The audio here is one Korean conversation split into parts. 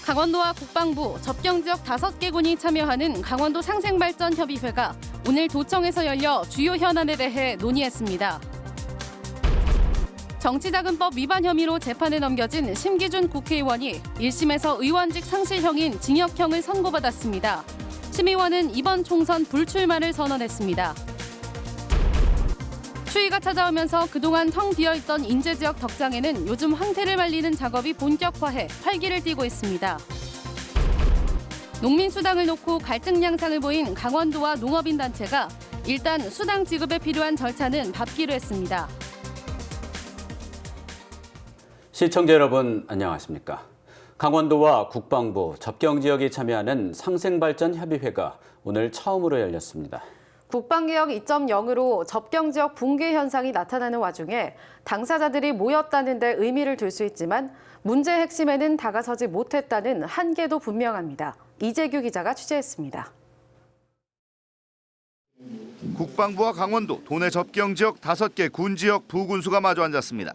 강원도와 국방부, 접경지역 5개 군이 참여하는 강원도 상생발전협의회가 오늘 도청에서 열려 주요 현안에 대해 논의했습니다. 정치자금법 위반 혐의로 재판에 넘겨진 심기준 국회의원이 1심에서 의원직 상실형인 징역형을 선고받았습니다. 심 의원은 이번 총선 불출마를 선언했습니다. 추위가 찾아오면서 그동안 텅 비어있던 인제지역 덕장에는 요즘 황태를 말리는 작업이 본격화해 활기를 띠고 있습니다. 농민수당을 놓고 갈등 양상을 보인 강원도와 농업인 단체가 일단 수당 지급에 필요한 절차는 밟기로 했습니다. 시청자 여러분 안녕하십니까? 강원도와 국방부, 접경지역이 참여하는 상생발전협의회가 오늘 처음으로 열렸습니다. 국방개혁 2.0으로 접경지역 붕괴 현상이 나타나는 와중에 당사자들이 모였다는 데 의미를 둘 수 있지만 문제의 핵심에는 다가서지 못했다는 한계도 분명합니다. 이재규 기자가 취재했습니다. 국방부와 강원도, 도내 접경지역 5개 군지역 부군수가 마주 앉았습니다.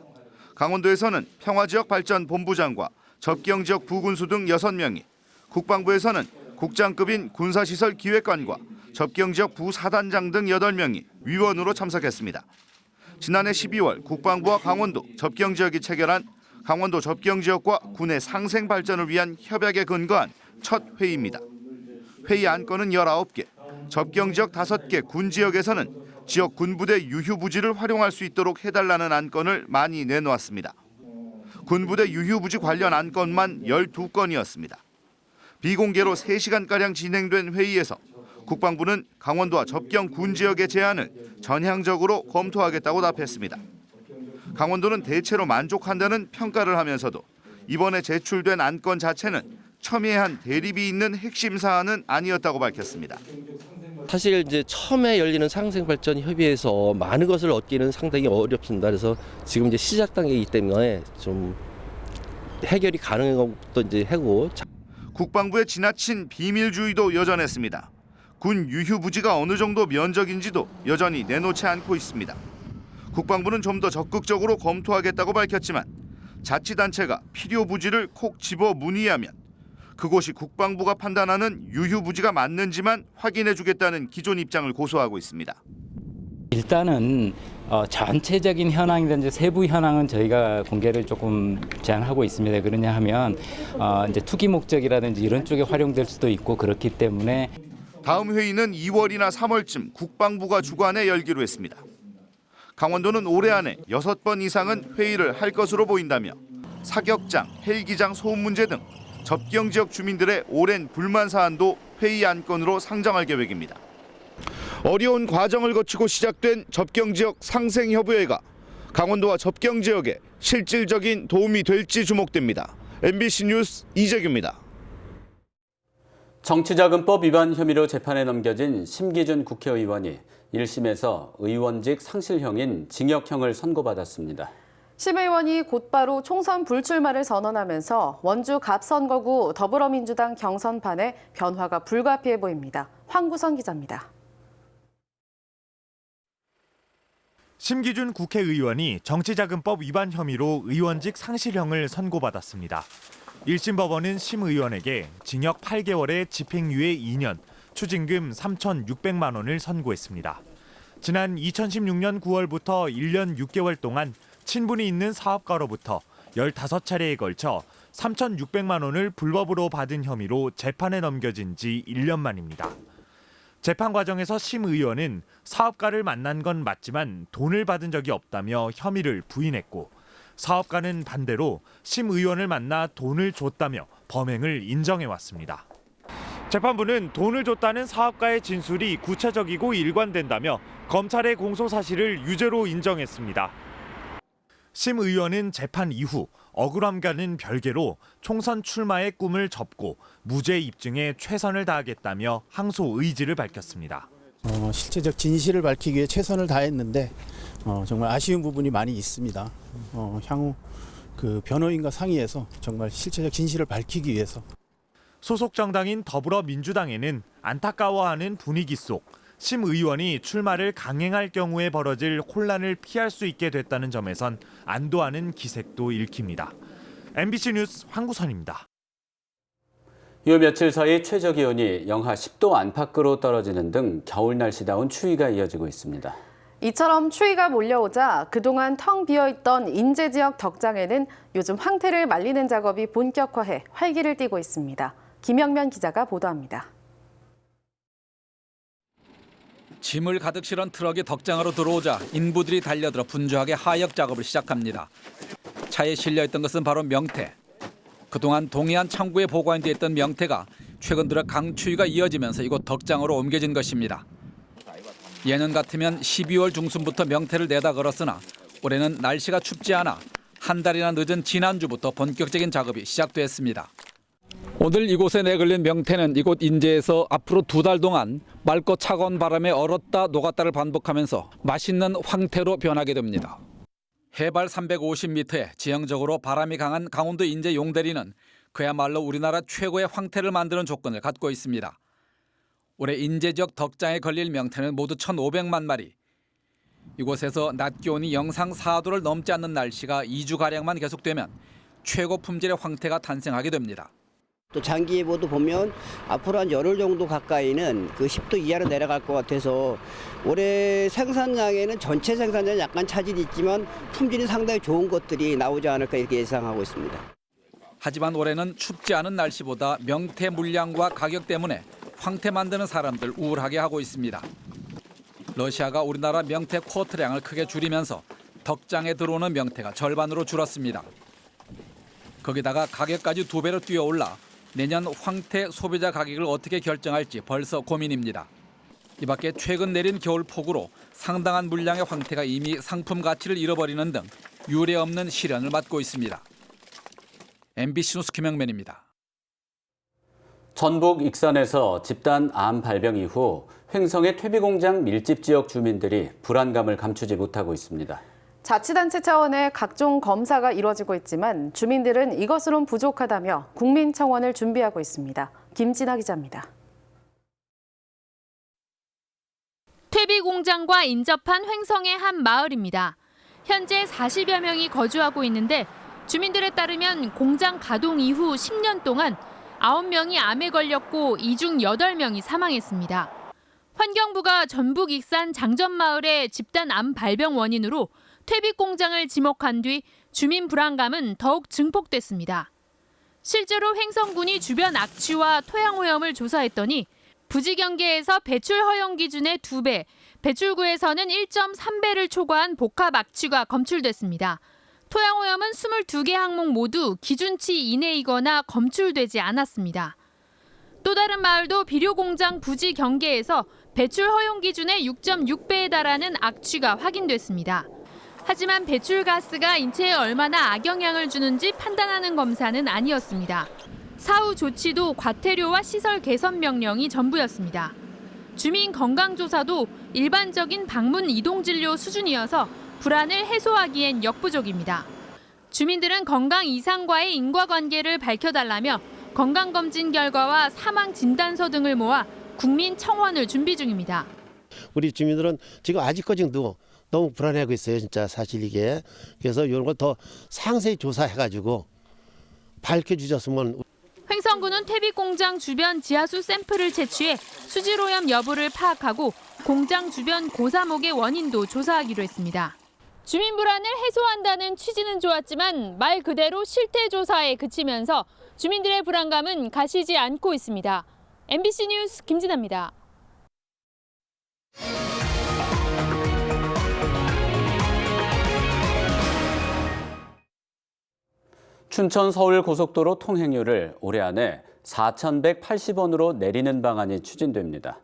강원도에서는 평화지역발전본부장과 접경지역 부군수 등 6명이, 국방부에서는 국장급인 군사시설기획관과 접경지역 부사단장 등 8명이 위원으로 참석했습니다. 지난해 12월 국방부와 강원도, 접경지역이 체결한 강원도 접경지역과 군의 상생 발전을 위한 협약에 근거한 첫 회의입니다. 회의 안건은 19개, 접경지역 5개 군지역에서는 지역 군부대 유휴부지를 활용할 수 있도록 해달라는 안건을 많이 내놓았습니다. 군부대 유휴부지 관련 안건만 12건이었습니다. 비공개로 3시간가량 진행된 회의에서 국방부는 강원도와 접경 군지역의 제안을 전향적으로 검토하겠다고 답했습니다. 강원도는 대체로 만족한다는 평가를 하면서도 이번에 제출된 안건 자체는 첨예한 대립이 있는 핵심 사안은 아니었다고 밝혔습니다. 사실 이제 처음에 열리는 상생발전 협의회에서 많은 것을 얻기는 상당히 어렵습니다. 그래서 지금 이제 시작 단계이기 때문에 좀 해결이 가능한 것도 이제 하고. 국방부의 지나친 비밀주의도 여전했습니다. 군 유휴부지가 어느 정도 면적인지도 여전히 내놓지 않고 있습니다. 국방부는 좀 더 적극적으로 검토하겠다고 밝혔지만 자치단체가 필요 부지를 콕 집어 문의하면 그곳이 국방부가 판단하는 유휴부지가 맞는지만 확인해주겠다는 기존 입장을 고수하고 있습니다. 일단은 전체적인 현황이든지 세부 현황은 저희가 공개를 조금 제한하고 있습니다. 그러냐 하면 이제 투기 목적이라든지 이런 쪽에 활용될 수도 있고 그렇기 때문에 다음 회의는 2월이나 3월쯤 국방부가 주관해 열기로 했습니다. 강원도는 올해 안에 6번 이상은 회의를 할 것으로 보인다며 사격장, 헬기장 소음 문제 등 접경지역 주민들의 오랜 불만 사안도 회의 안건으로 상정할 계획입니다. 어려운 과정을 거치고 시작된 접경지역 상생협의회가 강원도와 접경지역에 실질적인 도움이 될지 주목됩니다. MBC 뉴스 이재규입니다. 정치자금법 위반 혐의로 재판에 넘겨진 심기준 국회의원이 1심에서 의원직 상실형인 징역형을 선고받았습니다. 심 의원이 곧바로 총선 불출마를 선언하면서 원주 갑선거구 더불어민주당 경선판에 변화가 불가피해 보입니다. 황구선 기자입니다. 심기준 국회의원이 정치자금법 위반 혐의로 의원직 상실형을 선고받았습니다. 1심 법원은 심 의원에게 징역 8개월에 집행유예 2년, 추징금 3,600만 원을 선고했습니다. 지난 2016년 9월부터 1년 6개월 동안 친분이 있는 사업가로부터 15차례에 걸쳐 3,600만 원을 불법으로 받은 혐의로 재판에 넘겨진 지 1년 만입니다. 재판 과정에서 심 의원은 사업가를 만난 건 맞지만 돈을 받은 적이 없다며 혐의를 부인했고, 사업가는 반대로 심 의원을 만나 돈을 줬다며 범행을 인정해왔습니다. 재판부는 돈을 줬다는 사업가의 진술이 구체적이고 일관된다며 검찰의 공소 사실을 유죄로 인정했습니다. 심 의원은 재판 이후 억울함과는 별개로 총선 출마의 꿈을 접고 무죄 입증에 최선을 다하겠다며 항소 의지를 밝혔습니다. 실체적 진실을 밝히기 위해 최선을 다했는데 정말 아쉬운 부분이 많이 있습니다. 향후 그 변호인과 상의해서 정말 실체적 진실을 밝히기 위해서. 소속 정당인 더불어민주당에는 안타까워하는 분위기 속 심 의원이 출마를 강행할 경우에 벌어질 혼란을 피할 수 있게 됐다는 점에선 안도하는 기색도 읽힙니다. MBC 뉴스 황구선입니다. 요 며칠 사이 최저기온이 영하 10도 안팎으로 떨어지는 등 겨울 날씨다운 추위가 이어지고 있습니다. 이처럼 추위가 몰려오자 그동안 텅 비어있던 인제 지역 덕장에는 요즘 황태를 말리는 작업이 본격화해 활기를 띠고 있습니다. 김영면 기자가 보도합니다. 짐을 가득 실은 트럭이 덕장으로 들어오자 인부들이 달려들어 분주하게 하역 작업을 시작합니다. 차에 실려있던 것은 바로 명태. 그동안 동해안 창구에 보관돼 있던 명태가 최근 들어 강추위가 이어지면서 이곳 덕장으로 옮겨진 것입니다. 예년 같으면 12월 중순부터 명태를 내다 걸었으나 올해는 날씨가 춥지 않아 한 달이나 늦은 지난주부터 본격적인 작업이 시작됐습니다. 오늘 이곳에 내걸린 명태는 이곳 인제에서 앞으로 2달 동안 맑고 차가운 바람에 얼었다 녹았다를 반복하면서 맛있는 황태로 변하게 됩니다. 해발 350m에 지형적으로 바람이 강한 강원도 인제 용대리는 그야말로 우리나라 최고의 황태를 만드는 조건을 갖고 있습니다. 올해 인제 지역 덕장에 걸릴 명태는 모두 1,500만 마리. 이곳에서 낮 기온이 영상 4도를 넘지 않는 날씨가 2주가량만 계속되면 최고 품질의 황태가 탄생하게 됩니다. 또 장기 예보도 보면 앞으로 한 열흘 정도 가까이는 그 10도 이하로 내려갈 것 같아서 올해 생산량에는 전체 생산량이 약간 차질이 있지만 품질이 상당히 좋은 것들이 나오지 않을까 이렇게 예상하고 있습니다. 하지만 올해는 춥지 않은 날씨보다 명태 물량과 가격 때문에 황태 만드는 사람들 우울하게 하고 있습니다. 러시아가 우리나라 명태 쿼터량을 크게 줄이면서 덕장에 들어오는 명태가 절반으로 줄었습니다. 거기다가 가격까지 2배로 뛰어올라 내년 황태 소비자 가격을 어떻게 결정할지 벌써 고민입니다. 이 밖에 최근 내린 겨울 폭우로 상당한 물량의 황태가 이미 상품 가치를 잃어버리는 등 유례 없는 시련을 맞고 있습니다. MBC 뉴스 김영면입니다. 전북 익산에서 집단 암 발병 이후 횡성의 퇴비공장 밀집 지역 주민들이 불안감을 감추지 못하고 있습니다. 자치단체 차원의 각종 검사가 이루어지고 있지만 주민들은 이것으론 부족하다며 국민청원을 준비하고 있습니다. 김진아 기자입니다. 퇴비 공장과 인접한 횡성의 한 마을입니다. 현재 40여 명이 거주하고 있는데 주민들에 따르면 공장 가동 이후 10년 동안 9명이 암에 걸렸고 이 중 8명이 사망했습니다. 환경부가 전북 익산 장전마을의 집단 암 발병 원인으로 퇴비 공장을 지목한 뒤 주민 불안감은 더욱 증폭됐습니다. 실제로 횡성군이 주변 악취와 토양오염을 조사했더니 부지경계에서 배출 허용 기준의 2배, 배출구에서는 1.3배를 초과한 복합 악취가 검출됐습니다. 토양오염은 22개 항목 모두 기준치 이내이거나 검출되지 않았습니다. 또 다른 마을도 비료공장 부지 경계에서 배출 허용 기준의 6.6배에 달하는 악취가 확인됐습니다. 하지만 배출가스가 인체에 얼마나 악영향을 주는지 판단하는 검사는 아니었습니다. 사후 조치도 과태료와 시설 개선 명령이 전부였습니다. 주민 건강조사도 일반적인 방문 이동진료 수준이어서 불안을 해소하기엔 역부족입니다. 주민들은 건강 이상과의 인과관계를 밝혀달라며 건강검진 결과와 사망 진단서 등을 모아 국민청원을 준비 중입니다. 우리 주민들은 지금 아직까지도 너무 불안해하고 있어요. 진짜 사실 이게. 그래서 이런 걸 더 상세히 조사해가지고 밝혀주셨으면. 횡성군은 퇴비공장 주변 지하수 샘플을 채취해 수질오염 여부를 파악하고 공장 주변 고사목의 원인도 조사하기로 했습니다. 주민 불안을 해소한다는 취지는 좋았지만 말 그대로 실태 조사에 그치면서 주민들의 불안감은 가시지 않고 있습니다. MBC 뉴스 김진아입니다. 춘천 서울 고속도로 통행료를 올해 안에 4,180원으로 내리는 방안이 추진됩니다.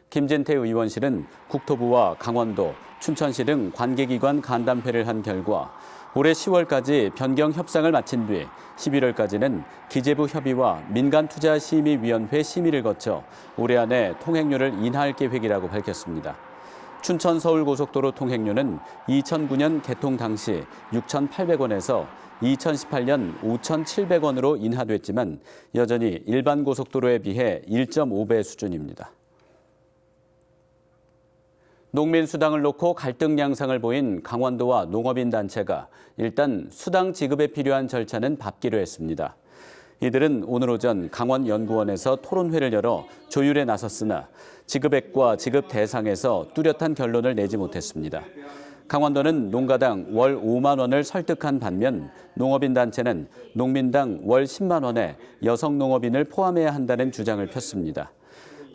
김진태 의원실은 국토부와 강원도, 춘천시 등 관계기관 간담회를 한 결과 올해 10월까지 변경 협상을 마친 뒤 11월까지는 기재부 협의와 민간투자심의위원회 심의를 거쳐 올해 안에 통행료를 인하할 계획이라고 밝혔습니다. 춘천 서울고속도로 통행료는 2009년 개통 당시 6,800원에서 2018년 5,700원으로 인하됐지만 여전히 일반 고속도로에 비해 1.5배 수준입니다. 농민 수당을 놓고 갈등 양상을 보인 강원도와 농업인 단체가 일단 수당 지급에 필요한 절차는 밟기로 했습니다. 이들은 오늘 오전 강원연구원에서 토론회를 열어 조율에 나섰으나 지급액과 지급 대상에서 뚜렷한 결론을 내지 못했습니다. 강원도는 농가당 월 5만 원을 설득한 반면 농업인 단체는 농민당 월 10만 원에 여성 농업인을 포함해야 한다는 주장을 폈습니다.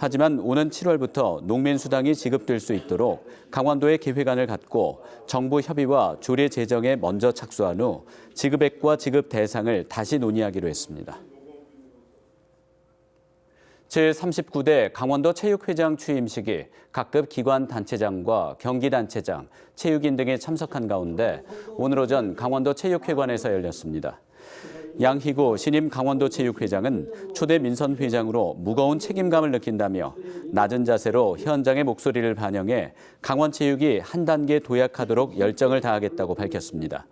하지만 오는 7월부터 농민수당이 지급될 수 있도록 강원도의 계획안을 갖고 정부 협의와 조례 제정에 먼저 착수한 후 지급액과 지급 대상을 다시 논의하기로 했습니다. 제39대 강원도 체육회장 취임식이 각급 기관 단체장과 경기단체장, 체육인 등이 참석한 가운데 오늘 오전 강원도 체육회관에서 열렸습니다. 양희구 신임 강원도 체육회장은 초대 민선 회장으로 무거운 책임감을 느낀다며 낮은 자세로 현장의 목소리를 반영해 강원체육이 한 단계 도약하도록 열정을 다하겠다고 밝혔습니다.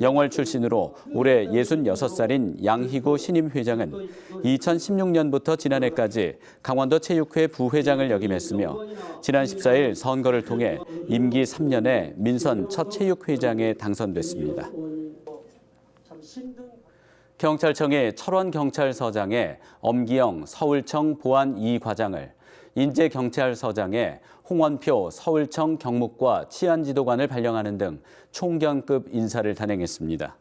영월 출신으로 올해 66살인 양희구 신임 회장은 2016년부터 지난해까지 강원도 체육회 부회장을 역임했으며 지난 14일 선거를 통해 임기 3년에 민선 첫 체육회장에 당선됐습니다. 경찰청이 철원경찰서장에 엄기영 서울청 보안 2과장을, 인제경찰서장에 홍원표 서울청 경무과 치안지도관을 발령하는 등 총경급 인사를 단행했습니다.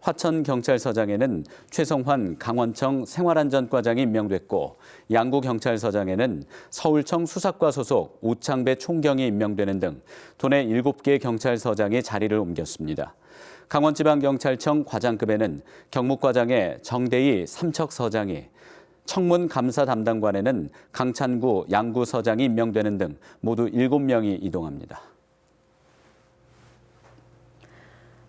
화천경찰서장에는 최성환 강원청 생활안전과장이 임명됐고 양구경찰서장에는 서울청 수사과 소속 오창배 총경이 임명되는 등 도내 7개 경찰서장이 자리를 옮겼습니다. 강원지방경찰청 과장급에는 경무과장에 정대희 삼척서장이, 청문감사 담당관에는 강찬구 양구서장이 임명되는 등 모두 7명이 이동합니다.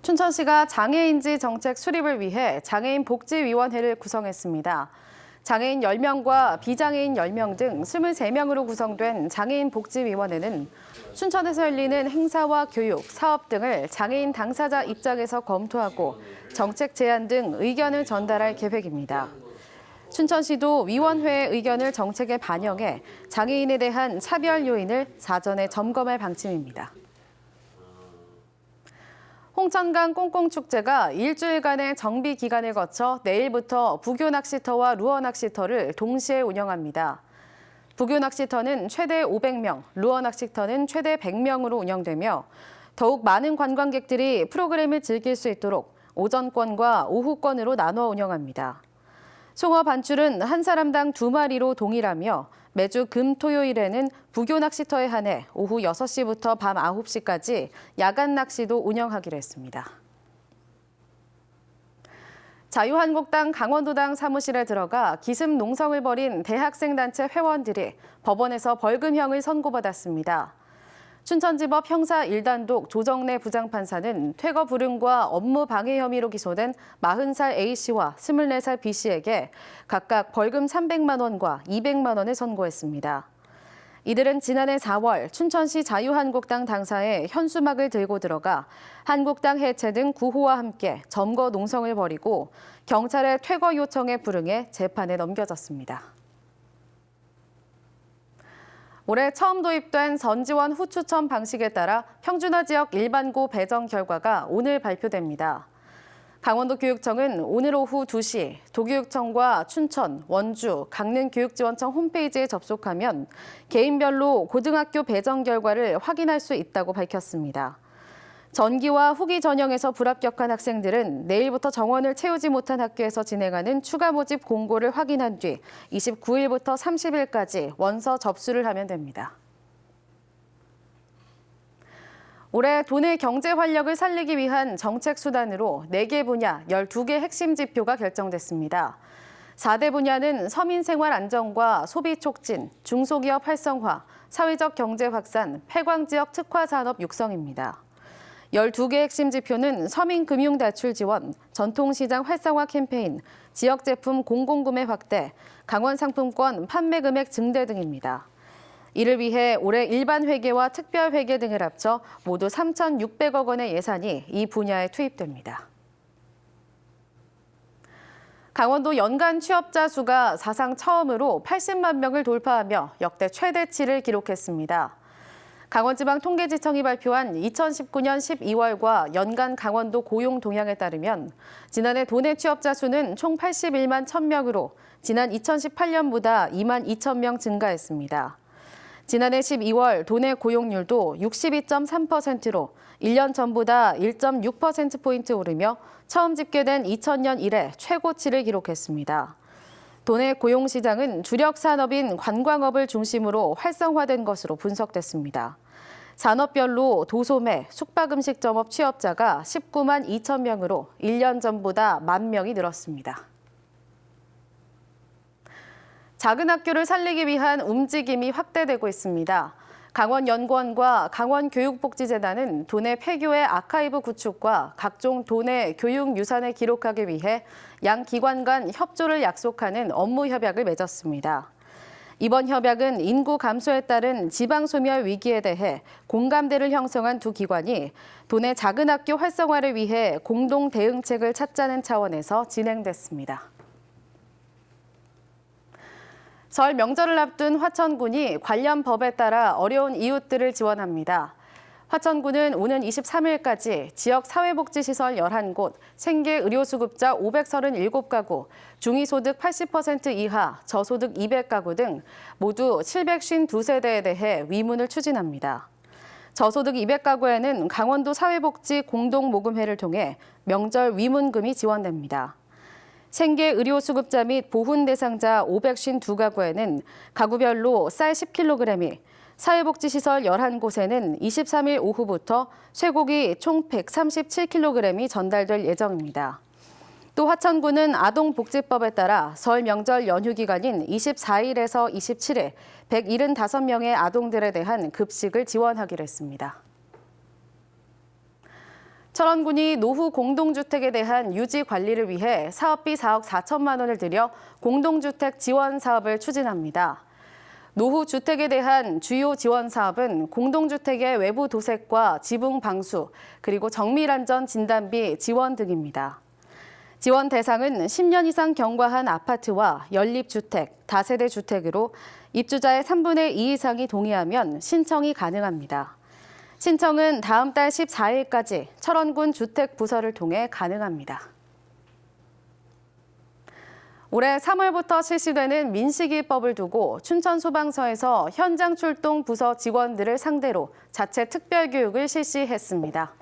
춘천시가 장애인지 정책 수립을 위해 장애인 복지위원회를 구성했습니다. 장애인 10명과 비장애인 10명 등 23명으로 구성된 장애인 복지위원회는 춘천에서 열리는 행사와 교육, 사업 등을 장애인 당사자 입장에서 검토하고 정책 제안 등 의견을 전달할 계획입니다. 춘천시도 위원회의 의견을 정책에 반영해 장애인에 대한 차별 요인을 사전에 점검할 방침입니다. 홍천강 꽁꽁축제가 일주일간의 정비 기간을 거쳐 내일부터 부교 낚시터와 루어 낚시터를 동시에 운영합니다. 부교 낚시터는 최대 500명, 루어 낚시터는 최대 100명으로 운영되며 더욱 많은 관광객들이 프로그램을 즐길 수 있도록 오전권과 오후권으로 나눠 운영합니다. 송어 반출은 한 사람당 2마리로 동일하며 매주 금, 토요일에는 부교 낚시터에 한해 오후 6시부터 밤 9시까지 야간 낚시도 운영하기로 했습니다. 자유한국당 강원도당 사무실에 들어가 기습 농성을 벌인 대학생단체 회원들이 법원에서 벌금형을 선고받았습니다. 춘천지법 형사 1단독 조정래 부장판사는 퇴거 불응과 업무 방해 혐의로 기소된 40살 A씨와 24살 B씨에게 각각 벌금 300만 원과 200만 원을 선고했습니다. 이들은 지난해 4월 춘천시 자유한국당 당사에 현수막을 들고 들어가 한국당 해체 등 구호와 함께 점거 농성을 벌이고 경찰의 퇴거 요청에 불응해 재판에 넘겨졌습니다. 올해 처음 도입된 전지원 후추첨 방식에 따라 평준화 지역 일반고 배정 결과가 오늘 발표됩니다. 강원도교육청은 오늘 오후 2시 도교육청과 춘천, 원주, 강릉교육지원청 홈페이지에 접속하면 개인별로 고등학교 배정 결과를 확인할 수 있다고 밝혔습니다. 전기와 후기 전형에서 불합격한 학생들은 내일부터 정원을 채우지 못한 학교에서 진행하는 추가 모집 공고를 확인한 뒤 29일부터 30일까지 원서 접수를 하면 됩니다. 올해 도내 경제 활력을 살리기 위한 정책 수단으로 4개 분야 12개 핵심 지표가 결정됐습니다. 4대 분야는 서민 생활 안정과 소비 촉진, 중소기업 활성화, 사회적 경제 확산, 폐광지역 특화 산업 육성입니다. 12개 핵심 지표는 서민 금융 대출 지원, 전통시장 활성화 캠페인, 지역 제품 공공구매 확대, 강원 상품권 판매 금액 증대 등입니다. 이를 위해 올해 일반 회계와 특별 회계 등을 합쳐 모두 3,600억 원의 예산이 이 분야에 투입됩니다. 강원도 연간 취업자 수가 사상 처음으로 80만 명을 돌파하며 역대 최대치를 기록했습니다. 강원지방통계지청이 발표한 2019년 12월과 연간 강원도 고용 동향에 따르면 지난해 도내 취업자 수는 총 81만 1,000명으로 지난 2018년보다 2만 2,000명 증가했습니다. 지난해 12월 도내 고용률도 62.3%로 1년 전보다 1.6%포인트 오르며 처음 집계된 2000년 이래 최고치를 기록했습니다. 도내 고용시장은 주력 산업인 관광업을 중심으로 활성화된 것으로 분석됐습니다. 산업별로 도소매, 숙박음식점업 취업자가 19만 2천 명으로 1년 전보다 1만 명이 늘었습니다. 작은 학교를 살리기 위한 움직임이 확대되고 있습니다. 강원연구원과 강원교육복지재단은 도내 폐교의 아카이브 구축과 각종 도내 교육유산을 기록하기 위해 양 기관 간 협조를 약속하는 업무 협약을 맺었습니다. 이번 협약은 인구 감소에 따른 지방 소멸 위기에 대해 공감대를 형성한 두 기관이 도내 작은 학교 활성화를 위해 공동 대응책을 찾자는 차원에서 진행됐습니다. 설 명절을 앞둔 화천군이 관련 법에 따라 어려운 이웃들을 지원합니다. 화천군은 오는 23일까지 지역 사회복지시설 11곳, 생계의료수급자 537가구, 중위소득 80% 이하, 저소득 200가구 등 모두 752세대에 대해 위문을 추진합니다. 저소득 200가구에는 강원도 사회복지 공동모금회를 통해 명절 위문금이 지원됩니다. 생계의료수급자 및 보훈 대상자 552가구에는 가구별로 쌀 10kg이, 사회복지시설 11곳에는 23일 오후부터 쇠고기 총 137kg이 전달될 예정입니다. 또 화천군은 아동복지법에 따라 설 명절 연휴 기간인 24일에서 27일 175명의 아동들에 대한 급식을 지원하기로 했습니다. 철원군이 노후 공동주택에 대한 유지 관리를 위해 사업비 4억 4천만 원을 들여 공동주택 지원 사업을 추진합니다. 노후 주택에 대한 주요 지원 사업은 공동주택의 외부 도색과 지붕 방수, 그리고 정밀안전 진단비 지원 등입니다. 지원 대상은 10년 이상 경과한 아파트와 연립주택, 다세대 주택으로 입주자의 3분의 2 이상이 동의하면 신청이 가능합니다. 신청은 다음 달 14일까지 철원군 주택부서를 통해 가능합니다. 올해 3월부터 실시되는 민식이법을 두고 춘천소방서에서 현장 출동 부서 직원들을 상대로 자체 특별교육을 실시했습니다.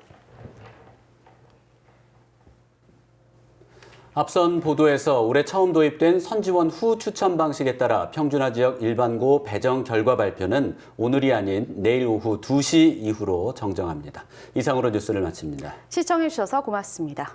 앞선 보도에서 올해 처음 도입된 선지원 후 추천 방식에 따라 평준화 지역 일반고 배정 결과 발표는 오늘이 아닌 내일 오후 2시 이후로 정정합니다. 이상으로 뉴스를 마칩니다. 시청해주셔서 고맙습니다.